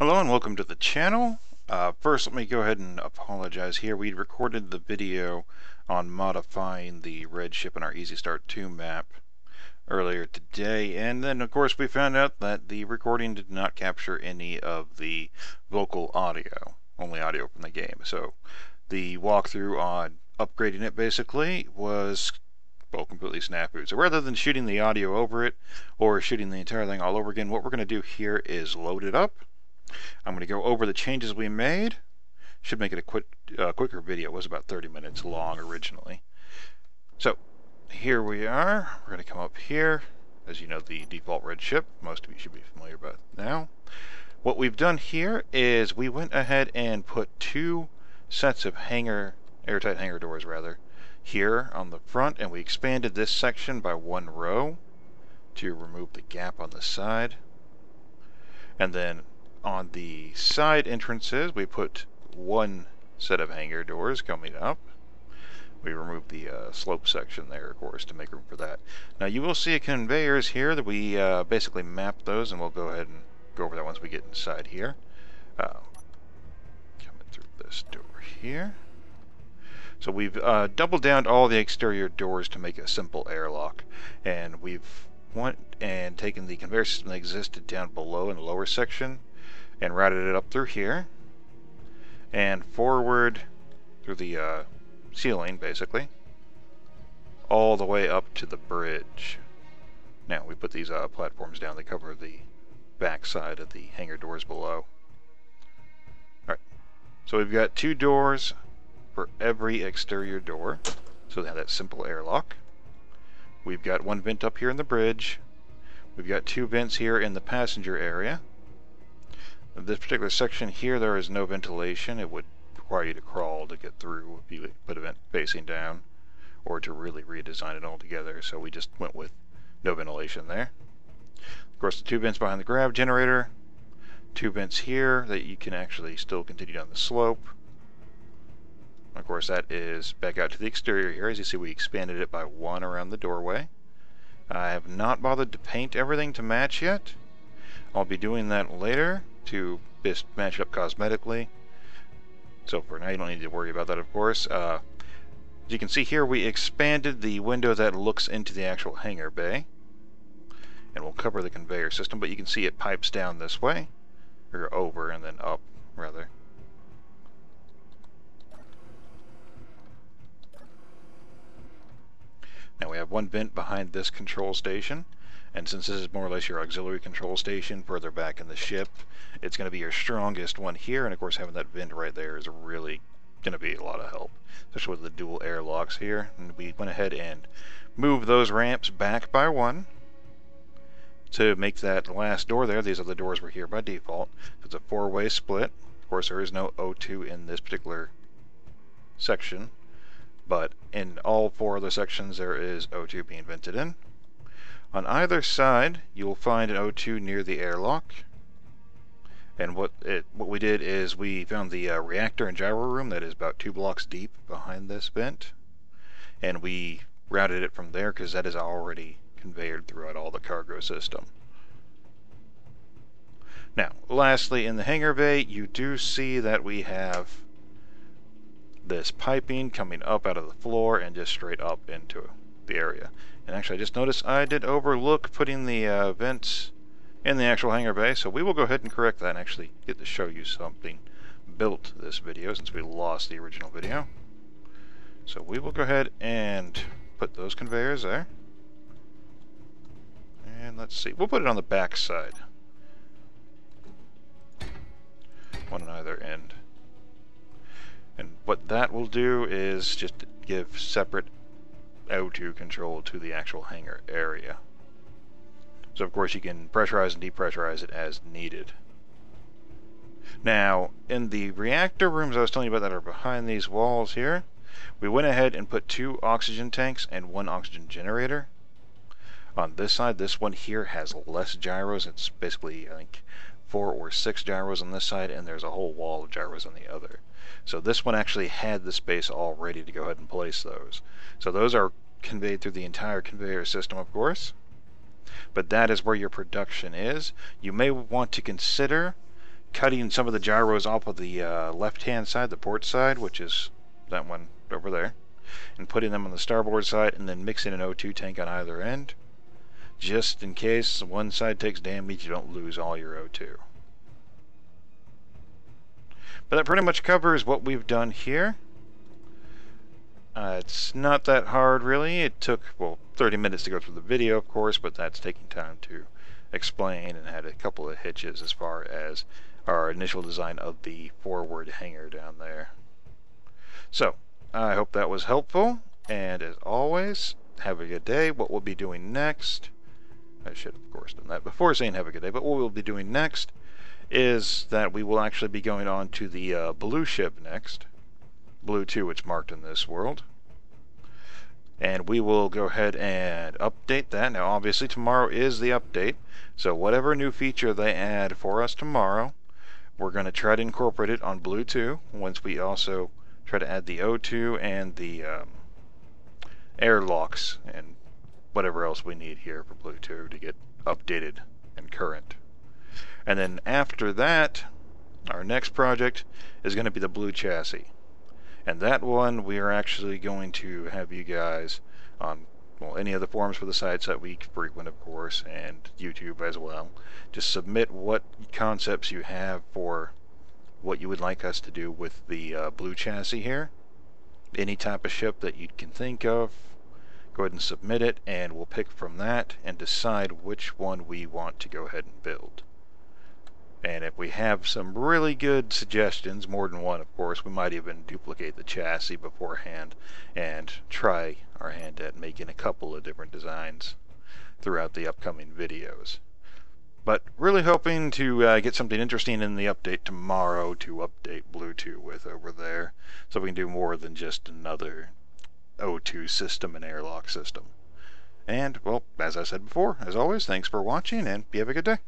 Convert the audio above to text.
Hello and welcome to the channel. First, let me go ahead and apologize here. We recorded the video on modifying the red ship in our Easy Start 2 map earlier today, and then of course we found out that the recording did not capture any of the vocal audio, only audio from the game. So the walkthrough on upgrading it basically was completely snafu. So rather than shooting the audio over it or shooting the entire thing all over again, what we're going to do here is load it up. I'm going to go over the changes we made. Should make it a quicker video. It was about 30 minutes long originally. So here we are. We're going to come up here. As you know, the default red ship. Most of you should be familiar with now. What we've done here is we went ahead and put two sets of airtight hangar doors here on the front, and we expanded this section by one row to remove the gap on the side. And then on the side entrances, we put one set of hangar doors coming up. We removed the slope section there, of course, to make room for that. Now you will see conveyors here that we basically mapped those, and we'll go ahead and go over that once we get inside here. Coming through this door here. So we've doubled down all the exterior doors to make a simple airlock, and we've went and taken the conveyor system that existed down below in the lower section and routed it up through here and forward through the ceiling, basically, all the way up to the bridge. Now we put these platforms down that cover the back side of the hangar doors below. Alright, so we've got two doors for every exterior door, so they have that simple airlock. We've got one vent up here in the bridge. We've got two vents here in the passenger area. In this particular section here, there is no ventilation. It would require you to crawl to get through if you put a vent facing down, or to really redesign it altogether. So we just went with no ventilation there. Of course, the two vents behind the grav generator. Two vents here that you can actually still continue down the slope. Of course, that is back out to the exterior here. As you see, we expanded it by one around the doorway. I have not bothered to paint everything to match yet. I'll be doing that later to just match it up cosmetically. So for now, you don't need to worry about that, of course. As you can see here, we expanded the window that looks into the actual hangar bay. And we'll cover the conveyor system, but you can see it pipes down this way. Or over and then up, rather. Now we have one vent behind this control station, and since this is more or less your auxiliary control station further back in the ship, it's going to be your strongest one here, and of course having that vent right there is really going to be a lot of help, especially with the dual airlocks here. And we went ahead and moved those ramps back by one to make that last door there. These other doors were here by default. It's a four-way split. Of course, there is no O2 in this particular section, but in all four other sections there is O2 being vented in. On either side you will find an O2 near the airlock, and what we did is we found the reactor and gyro room that is about 2 blocks deep behind this vent, and we routed it from there because that is already conveyed throughout all the cargo system. Now lastly, in the hangar bay you do see that we have this piping coming up out of the floor and just straight up into the area. And actually I just noticed I did overlook putting the vents in the actual hangar bay, so we will go ahead and correct that and actually get to show you something built this video since we lost the original video. So we will go ahead and put those conveyors there. And let's see, we'll put it on the back side. One on either end. And what that will do is just give separate O2 control to the actual hangar area. So of course you can pressurize and depressurize it as needed. Now, in the reactor rooms I was telling you about that are behind these walls here, we went ahead and put 2 oxygen tanks and 1 oxygen generator. On this side, this one here has less gyros. It's basically, I think, 4 or 6 gyros on this side, and there's a whole wall of gyros on the other. So this one actually had the space all ready to go ahead and place those. So those are conveyed through the entire conveyor system, of course. But that is where your production is. You may want to consider cutting some of the gyros off of the left-hand side, the port side, which is that one over there, and putting them on the starboard side, and then mixing an O2 tank on either end, just in case one side takes damage, you don't lose all your O2. But that pretty much covers what we've done here. It's not that hard, really. It took, well, 30 minutes to go through the video, of course, but that's taking time to explain, and had a couple of hitches as far as our initial design of the forward hangar down there. So, I hope that was helpful, and as always, have a good day. What we'll be doing next, I should have, of course, done that before saying have a good day, but what we'll be doing next is that we will actually be going on to the blue ship next. Blue 2, it's marked in this world. And we will go ahead and update that. Now, obviously, tomorrow is the update, so whatever new feature they add for us tomorrow, we're going to try to incorporate it on Blue 2, once we also try to add the O2 and the airlocks and whatever else we need here for Blue 2 to get updated and current. And then after that, our next project is going to be the blue chassis. And that one, we are actually going to have you guys on, well, any of the forums for the sites that we frequent, of course, and YouTube as well. Just submit what concepts you have for what you would like us to do with the blue chassis here. Any type of ship that you can think of, go ahead and submit it, and we'll pick from that and decide which one we want to go ahead and build. And if we have some really good suggestions, more than one of course, we might even duplicate the chassis beforehand and try our hand at making a couple of different designs throughout the upcoming videos. But really hoping to get something interesting in the update tomorrow to update Blue 2 with over there, so we can do more than just another O2 system and airlock system. And, well, as I said before, as always, thanks for watching, and you have a good day.